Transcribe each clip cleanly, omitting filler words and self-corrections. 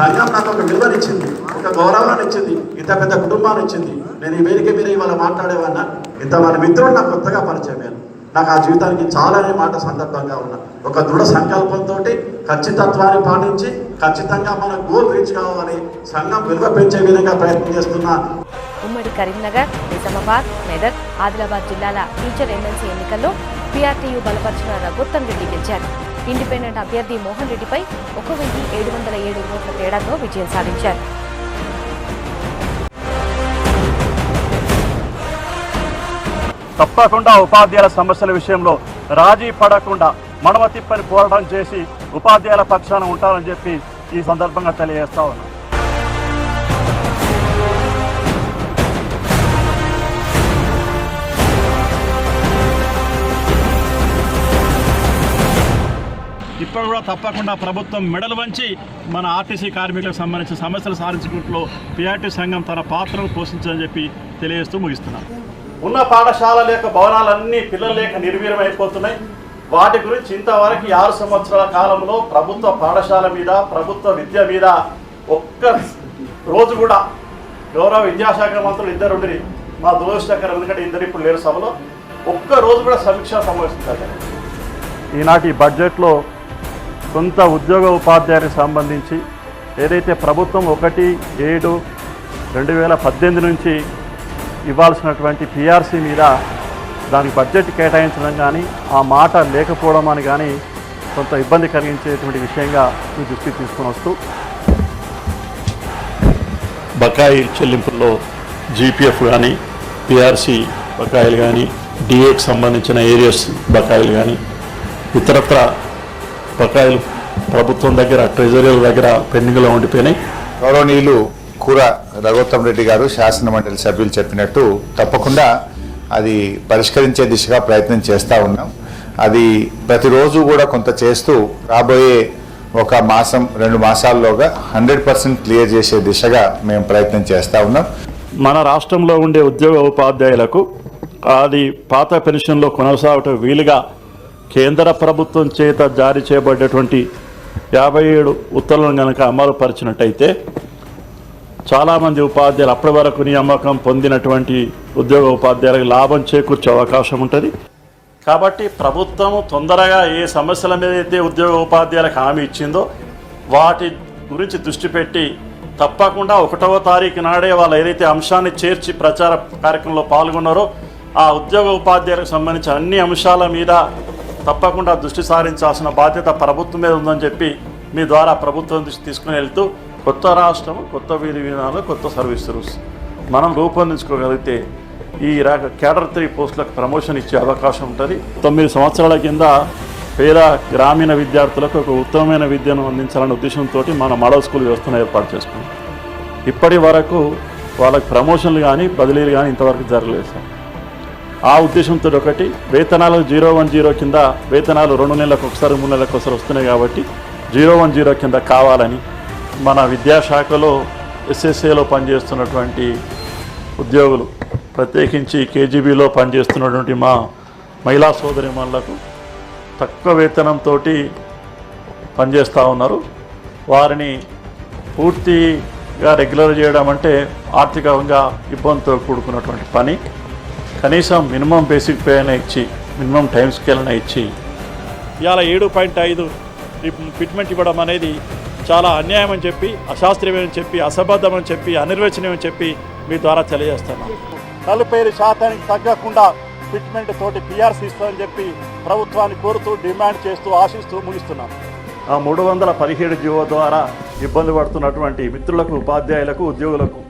సంఘం నాకు ఒక విలువనిచ్చింది, ఒక గౌరవాన్ని ఇచ్చింది, ఇంత పెద్ద కుటుంబాన్ని ఇచ్చింది. నేను ఈ వేదిక మీద ఇవాళ మాట్లాడేవాడినా ఇంతమంది మిత్రులు నాకు కొత్తగా పరిచయం. నాకు ఆ జీవితానికి చాలానే మాట సందర్భంగా ఉన్నా. ఒక దృఢ సంకల్పంతో ఖచ్చితత్వాన్ని పాటించి ఖచ్చితంగా మన గోల్ రీచ్ కావాలని సంఘం విలువ పెంచే విధంగా ప్రయత్నం చేస్తున్నా. ఉమ్మడి కరీంనగర్, నిజామాబాద్, మెదక్, ఆదిలాబాద్ జిల్లాల టీచర్ ఎమ్మెల్సీ ఎన్నికల్లో పీఆర్టీయూ బలపరిచిన రఘుత్తమ్ రెడ్డి గెలిచారు. ఇండిపెండెంట్ అభ్యర్థి మోహన్ రెడ్డిపై 1707 ఓట్ల తేడాతో విజయం సాధించారు. తప్పకుండా ఉపాధ్యాయుల సమస్యల విషయంలో రాజీ పడకుండా మడమ తిప్పని పోరాటం చేసి ఉపాధ్యాయుల పక్షాన ఉంటారని చెప్పి ఈ సందర్భంగా తెలియజేస్తా ఉన్నాం. ఇప్పుడు కూడా తప్పకుండా ప్రభుత్వం మెడలు వంచి మన ఆర్టీసీ కార్మికులకు సంబంధించిన సమస్యలు సాధించుకుంటూ పీఆర్టీ సంఘం తన పాత్రను పోషించాలని చెప్పి తెలియజేస్తూ ముగిస్తున్నాం. ఉన్న పాఠశాల లేక భవనాలన్నీ పిల్లలు లేక నిర్వీర్యమైపోతున్నాయి. వాటి గురించి ఇంతవరకు 6 సంవత్సరాల కాలంలో ప్రభుత్వ పాఠశాల మీద, ప్రభుత్వ విద్య మీద ఒక్క రోజు కూడా గౌరవ విద్యాశాఖ మంత్రులు ఇద్దరు ఉండి మా దురదృష్టకరం, ఎందుకంటే ఇద్దరు ఇప్పుడు లేరు సభలో, ఒక్క రోజు కూడా సమీక్షా సమావేశం జరగలేదు. ఈనాటి బడ్జెట్లో కొంత ఉద్యోగ ఉపాధ్యాయులకు సంబంధించి ఏదైతే ప్రభుత్వం 1/7/2018 నుంచి ఇవ్వాల్సినటువంటి పీఆర్సీ మీద దానికి బడ్జెట్ కేటాయించడం కానీ ఆ మాట లేకపోవడం అని కానీ కొంత ఇబ్బంది కలిగించేటువంటి విషయంగా ఈ దృష్టికి తీసుకుని వస్తూ బకాయి చెల్లింపుల్లో జీపీఎఫ్ కానీ, పీఆర్సీ బకాయిలు కానీ, డిఏకి సంబంధించిన ఏరియస్ బకాయిలు కానీ, ఇతరత్ర బకాయిలు ప్రభుత్వం దగ్గర, ట్రెజరీల దగ్గర పెండింగ్లో ఉండిపోయినాయి. గౌరవనీయులు కూర రఘుత్తమ్ రెడ్డి గారు శాసన మండలి సభ్యులు చెప్పినట్టు తప్పకుండా అది పరిష్కరించే దిశగా ప్రయత్నం చేస్తూ ఉన్నాం. అది ప్రతిరోజు కూడా కొంత చేస్తూ రాబోయే 1 మాసం 2 మాసాల్లోగా 100% క్లియర్ చేసే దిశగా మేము ప్రయత్నం చేస్తూ ఉన్నాం. మన రాష్ట్రంలో ఉండే ఉద్యోగ ఉపాధ్యాయులకు అది పాత పెన్షన్లో కొనసాగటం వీలుగా కేంద్ర ప్రభుత్వం చేత జారీ చేయబడ్డటువంటి 57 ఉత్తర్వులను కనుక అమలు పరిచినట్టయితే చాలామంది ఉపాధ్యాయులు అప్పటి వరకు నియామకం పొందినటువంటి ఉద్యోగ ఉపాధ్యాయులకు లాభం చేకూర్చే అవకాశం ఉంటుంది. కాబట్టి ప్రభుత్వం తొందరగా ఏ సమస్యల మీద అయితే ఉద్యోగ ఉపాధ్యాయులకు హామీ ఇచ్చిందో వాటి గురించి దృష్టి పెట్టి తప్పకుండా 1వ తారీఖు నాడే వాళ్ళు ఏదైతే అంశాన్ని చేర్చి ప్రచార కార్యక్రమంలో పాల్గొన్నారో ఆ ఉద్యోగ ఉపాధ్యాయులకు సంబంధించిన అన్ని అంశాల మీద తప్పకుండా దృష్టి సారించాల్సిన బాధ్యత ప్రభుత్వం మీద ఉందని చెప్పి మీ ద్వారా ప్రభుత్వం దృష్టి తీసుకుని వెళ్తూ కొత్త రాష్ట్రం, కొత్త విధి విధానాలు, కొత్త సర్వీస్ రూల్స్ మనం రూపొందించుకోగలిగితే ఈ క్యాడర్ 3 పోస్టులకు ప్రమోషన్ ఇచ్చే అవకాశం ఉంటుంది. 9 సంవత్సరాల కింద పేద గ్రామీణ విద్యార్థులకు ఒక ఉత్తమమైన విద్యను అందించాలనే ఉద్దేశంతో మన మోడల్ స్కూల్ వ్యవస్థను ఏర్పాటు చేసుకున్నాం. ఇప్పటి వరకు వాళ్ళకి ప్రమోషన్లు కానీ బదిలీలు కానీ ఇంతవరకు జరగలేదు సార్. ఆ ఉద్దేశంతో ఒకటి వేతనాలు 010 కింద వేతనాలు 2 నెలలకు ఒకసారి 3 నెలలకు ఒకసారి వస్తున్నాయి కాబట్టి 010 కింద కావాలని మన విద్యాశాఖలో ఎస్ఎస్ఏలో పనిచేస్తున్నటువంటి ఉద్యోగులు, ప్రత్యేకించి కేజీబీలో పనిచేస్తున్నటువంటి మా మహిళా సోదరిమణులకు తక్కువ వేతనంతో పనిచేస్తూ ఉన్నారు. వారిని పూర్తిగా రెగ్యులర్ చేయడం అంటే ఆర్థికంగా ఇబ్బందితో కూడుకున్నటువంటి పని. కనీసం మినిమం బేసిక్ పే అయినా ఇచ్చి, మినిమం టైం స్కేల్ అయినా ఇచ్చి ఇవాళ 7.5 ఫిట్మెంట్ ఇవ్వడం అనేది చాలా అన్యాయం అని చెప్పి, అశాస్త్రీయమని చెప్పి, అసబద్ధమని చెప్పి, అనిర్వచనీయమని చెప్పి మీ ద్వారా తెలియజేస్తున్నాం. 45% తగ్గకుండా ఫిట్మెంట్ తోటి పీఆర్సీ ఇస్తామని చెప్పి ప్రభుత్వాన్ని కోరుతూ, డిమాండ్ చేస్తూ, ఆశిస్తూ ముగిస్తున్నాం. ఆ 317 జీవో ద్వారా ఇబ్బంది పడుతున్నటువంటి మిత్రులకు, ఉపాధ్యాయులకు, ఉద్యోగులకు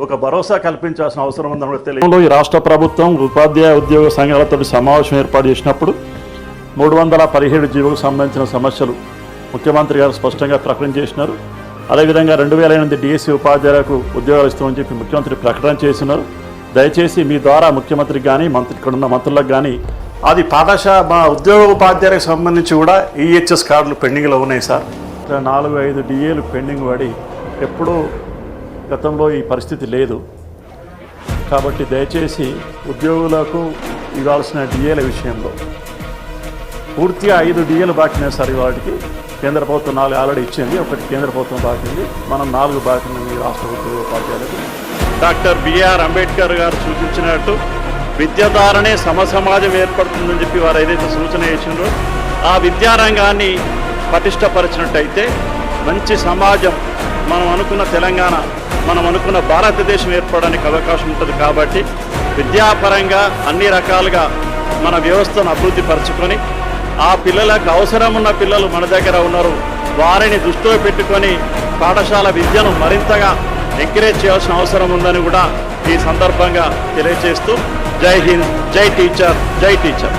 ఒక భరోసా కల్పించాల్సిన అవసరం ఉందని తెలియదు. ఈ రాష్ట్ర ప్రభుత్వం ఉపాధ్యాయ ఉద్యోగ సంఘాలతో సమావేశం ఏర్పాటు చేసినప్పుడు 317 జీవోకు సంబంధించిన సమస్యలు ముఖ్యమంత్రి గారు స్పష్టంగా ప్రకటన చేసినారు. అదేవిధంగా 2008 డిఎస్సీ ఉపాధ్యాయులకు ఉద్యోగాలు ఇస్తామని చెప్పి ముఖ్యమంత్రి ప్రకటన చేస్తున్నారు. దయచేసి మీ ద్వారా ముఖ్యమంత్రికి కానీ, ఇక్కడున్న మంత్రులకు కానీ అది మా ఉద్యోగ ఉపాధ్యాయులకు సంబంధించి కూడా ఈహెచ్ఎస్ కార్డులు పెండింగ్లో ఉన్నాయి సార్. 4-5 డిఏలు పెండింగ్ పడి ఎప్పుడూ గతంలో ఈ పరిస్థితి లేదు. కాబట్టి దయచేసి ఉద్యోగులకు ఇవ్వాల్సిన డిఏల విషయంలో పూర్తిగా 5 డిఏలు బాకీ సార్. వాటికి కేంద్ర ప్రభుత్వం 4 ఆల్రెడీ ఇచ్చింది, ఒకటి కేంద్ర ప్రభుత్వం బాకింది, మనం 4 బాకింది మీ రాష్ట్ర ఉద్యోగ ఉపాధ్యాయులకు. డాక్టర్ బిఆర్ అంబేద్కర్ గారు సూచించినట్టు విద్య ద్వారానే సమసమాజం ఏర్పడుతుందని చెప్పి వారు ఏదైతే సూచన చేసిండ్రో ఆ విద్యారంగాన్ని పటిష్టపరిచినట్టయితే మంచి సమాజం, మనం అనుకున్న తెలంగాణ, మనం అనుకున్న భారతదేశం ఏర్పడడానికి అవకాశం ఉంటుంది. కాబట్టి విద్యాపరంగా అన్ని రకాలుగా మన వ్యవస్థను అభివృద్ధి పరచుకొని ఆ పిల్లలకు అవసరం ఉన్న పిల్లలు మన దగ్గర ఉన్నారు, వారిని దృష్టిలో పెట్టుకొని పాఠశాల విద్యను మరింతగా ఎంకరేజ్ చేయాల్సిన అవసరం ఉందని కూడా ఈ సందర్భంగా తెలియజేస్తూ జై హింద్, జై టీచర్, జై టీచర్.